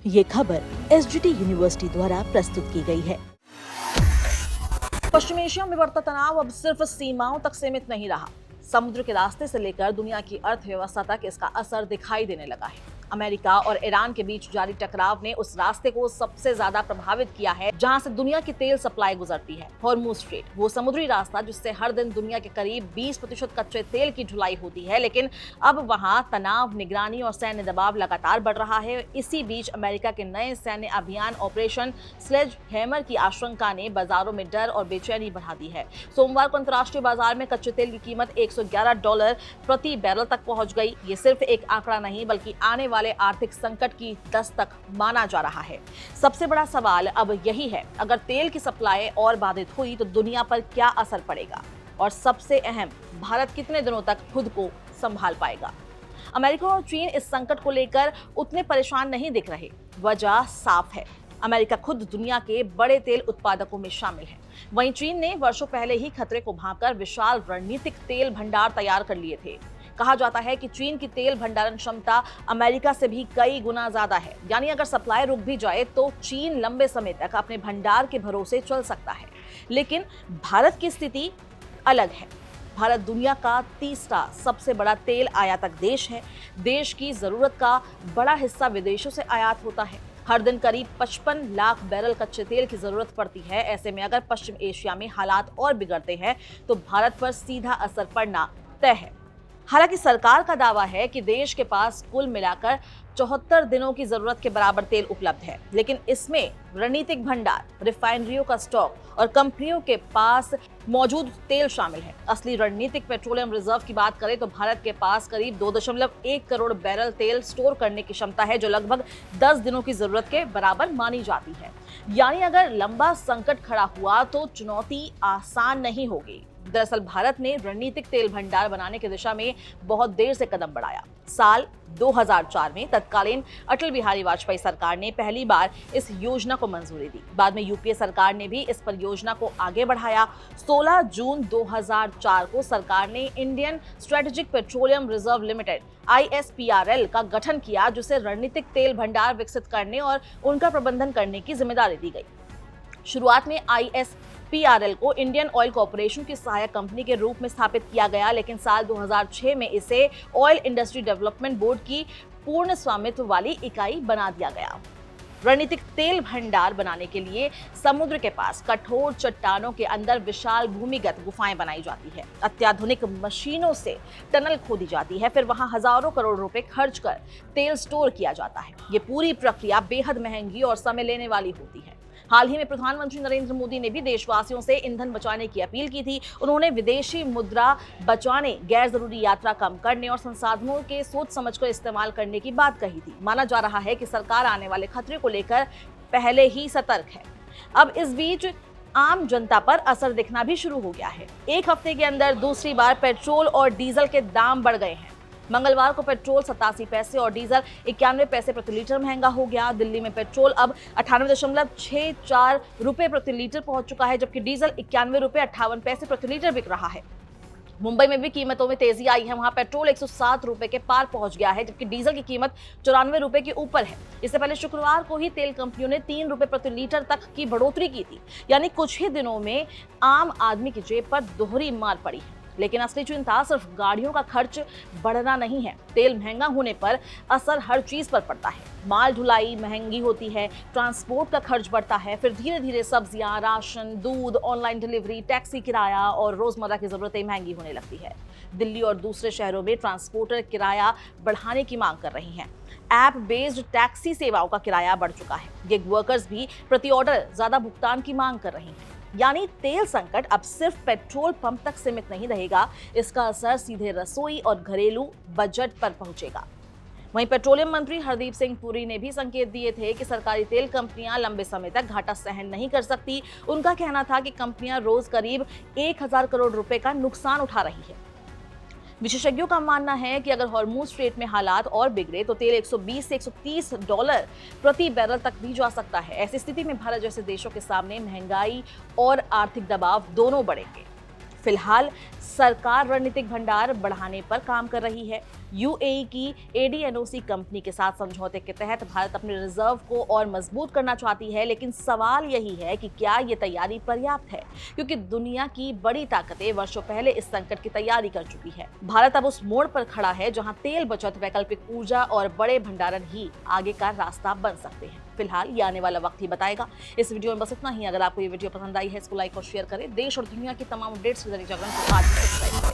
ये खबर SGT university द्वारा प्रस्तुत की गई है। पश्चिम एशिया में बढ़ता तनाव अब सिर्फ सीमाओं तक सीमित नहीं रहा। समुद्र के रास्ते से लेकर दुनिया की अर्थव्यवस्था तक इसका असर दिखाई देने लगा है। अमेरिका और ईरान के बीच जारी टकराव ने उस रास्ते को सबसे ज्यादा प्रभावित किया है जहां से दुनिया की तेल सप्लाई गुजरती है। हॉर्मुज़ स्ट्रेट, वो समुद्री रास्ता जिससे हर दिन दुनिया के करीब 20% कच्चे तेल की ढुलाई होती है, लेकिन अब वहां तनाव, निगरानी और सैन्य दबाव लगातार बढ़ रहा है। इसी बीच अमेरिका के नए सैन्य अभियान ऑपरेशन स्लेज हैमर की आशंका ने बाजारों में डर और बेचैनी बढ़ा दी है। सोमवार को अंतर्राष्ट्रीय बाजार में कच्चे तेल की कीमत $111 प्रति बैरल तक पहुंच गई। ये सिर्फ एक आंकड़ा नहीं बल्कि आने वाले आर्थिक संकट की दस्तक माना जा रहा है। सबसे बड़ा सवाल अब यही है, अगर तेल की सप्लाई और बाधित हुई तो दुनिया पर क्या असर पड़ेगा, और सबसे अहम, भारत कितने दिनों तक खुद को संभाल पाएगा। अमेरिका और चीन इस संकट को लेकर उतने परेशान नहीं दिख रहे। वजह साफ है, अमेरिका खुद दुनिया के बड़े तेल उत्पादकों में शामिल है। वहीं चीन ने वर्षों पहले ही खतरे को भांपकर विशाल रणनीतिक तेल भंडार तैयार कर लिए थे। कहा जाता है कि चीन की तेल भंडारण क्षमता अमेरिका से भी कई गुना ज्यादा है। यानी अगर सप्लाई रुक भी जाए तो चीन लंबे समय तक अपने भंडार के भरोसे चल सकता है। लेकिन भारत की स्थिति अलग है। भारत दुनिया का तीसरा सबसे बड़ा तेल आयातक देश है। देश की जरूरत का बड़ा हिस्सा विदेशों से आयात होता है। हर दिन करीब 55 लाख बैरल कच्चे तेल की जरूरत पड़ती है। ऐसे में अगर पश्चिम एशिया में हालात और बिगड़ते हैं तो भारत पर सीधा असर पड़ना तय है। हालांकि सरकार का दावा है कि देश के पास कुल मिलाकर 74 दिनों की जरूरत के बराबर तेल उपलब्ध है, लेकिन इसमें रणनीतिक भंडार, रिफाइनरियों का स्टॉक और कंपनियों के पास मौजूद तेल शामिल है। असली रणनीतिक पेट्रोलियम रिजर्व की बात करें तो भारत के पास करीब 2.1 करोड़ बैरल तेल स्टोर करने की क्षमता है, जो लगभग 10 दिनों की जरूरत के बराबर मानी जाती है। यानी अगर लंबा संकट खड़ा हुआ तो चुनौती आसान नहीं होगी। दरअसल भारत ने रणनीतिक तेल भंडार बनाने की दिशा में बहुत देर से कदम बढ़ाया। साल 2004 में तत्कालीन अटल बिहारी वाजपेयी सरकार ने पहली बार इस योजना को मंजूरी दी। बाद में यूपीए सरकार ने भी इस परियोजना को आगे बढ़ाया। 16 जून 2004 को सरकार ने Indian strategic petroleum reserve limited ISPRL का गठन किया, जिसे रणनीतिक तेल भंडार विकसित करने और उनका प्रबंधन करने की जिम्मेदारी दी गई। शुरुआत में ISPRL को इंडियन ऑयल कॉर्पोरेशन की सहायक कंपनी के रूप में स्थापित किया गया, लेकिन साल 2006 में इसे ऑयल इंडस्ट्री डेवलपमेंट बोर्ड की पूर्ण स्वामित्व वाली इकाई बना दिया गया। रणनीतिक तेल भंडार बनाने के लिए समुद्र के पास कठोर चट्टानों के अंदर विशाल भूमिगत गुफाएं बनाई जाती है। अत्याधुनिक मशीनों से टनल खोदी जाती है, फिर वहां हजारों करोड़ रुपए खर्च कर तेल स्टोर किया जाता है। ये पूरी प्रक्रिया बेहद महंगी और समय लेने वाली होती है। हाल ही में प्रधानमंत्री नरेंद्र मोदी ने भी देशवासियों से ईंधन बचाने की अपील की थी। उन्होंने विदेशी मुद्रा बचाने, गैर जरूरी यात्रा कम करने और संसाधनों के सोच समझकर इस्तेमाल करने की बात कही थी। माना जा रहा है कि सरकार आने वाले खतरे को लेकर पहले ही सतर्क है। अब इस बीच आम जनता पर असर दिखना भी शुरू हो गया है। एक हफ्ते के अंदर दूसरी बार पेट्रोल और डीजल के दाम बढ़ गए हैं। मंगलवार को पेट्रोल 87 पैसे और डीजल 91 पैसे प्रति लीटर महंगा हो गया। दिल्ली में पेट्रोल अब 98.64 रुपए प्रति लीटर पहुंच चुका है, जबकि डीजल 91 रुपए 58 पैसे प्रति लीटर बिक रहा है। मुंबई में भी कीमतों में तेजी आई है। वहां पेट्रोल 107 रुपए के पार पहुंच गया है, जबकि डीजल की कीमत 94 रुपए के ऊपर है। इससे पहले शुक्रवार को ही तेल कंपनियों ने 3 रुपए प्रति लीटर तक की बढ़ोतरी की थी। यानी कुछ ही दिनों में आम आदमी की जेब पर दोहरी मार पड़ी है। लेकिन असली चिंता सिर्फ गाड़ियों का खर्च बढ़ना नहीं है। तेल महंगा होने पर असर हर चीज पर पड़ता है। माल ढुलाई महंगी होती है, ट्रांसपोर्ट का खर्च बढ़ता है, फिर धीरे धीरे सब्जियां, राशन, दूध, ऑनलाइन डिलीवरी, टैक्सी किराया और रोजमर्रा की जरूरतें महंगी होने लगती है। दिल्ली और दूसरे शहरों में ट्रांसपोर्टर किराया बढ़ाने की मांग कर रही हैं। ऐप बेस्ड टैक्सी सेवाओं का किराया बढ़ चुका है। गिग वर्कर्स भी प्रति ऑर्डर ज्यादा भुगतान की मांग कर रही हैं। यानी तेल संकट अब सिर्फ पेट्रोल पंप तक सीमित नहीं रहेगा, इसका असर सीधे रसोई और घरेलू बजट पर पहुंचेगा। वहीं पेट्रोलियम मंत्री हरदीप सिंह पुरी ने भी संकेत दिए थे कि सरकारी तेल कंपनियां लंबे समय तक घाटा सहन नहीं कर सकती। उनका कहना था कि कंपनियां रोज करीब 1000 करोड़ रुपए का नुकसान उठा रही है। विशेषज्ञों का मानना है कि अगर हॉर्मुज़ स्ट्रेट में हालात और बिगड़े तो तेल 120 से $130 प्रति बैरल तक भी जा सकता है। ऐसी स्थिति में भारत जैसे देशों के सामने महंगाई और आर्थिक दबाव दोनों बढ़ेंगे। फिलहाल सरकार रणनीतिक भंडार बढ़ाने पर काम कर रही है। यूएई की एडीएनओसी कंपनी के साथ समझौते के तहत भारत अपने रिजर्व को और मजबूत करना चाहती है, लेकिन सवाल यही है कि क्या ये तैयारी पर्याप्त है, क्योंकि दुनिया की बड़ी ताकतें वर्षों पहले इस संकट की तैयारी कर चुकी है। भारत अब उस मोड़ पर खड़ा है जहां तेल बचत, वैकल्पिक ऊर्जा और बड़े भंडारण ही आगे का रास्ता बन सकते हैं। फिलहाल ये आने वाला वक्त ही बताएगा। इस वीडियो में बस इतना ही। अगर आपको ये वीडियो पसंद आई है, इसको लाइक और शेयर करें। देश और दुनिया की तमाम अपडेट्स के लिए जागरण को आज सब्सक्राइब करें।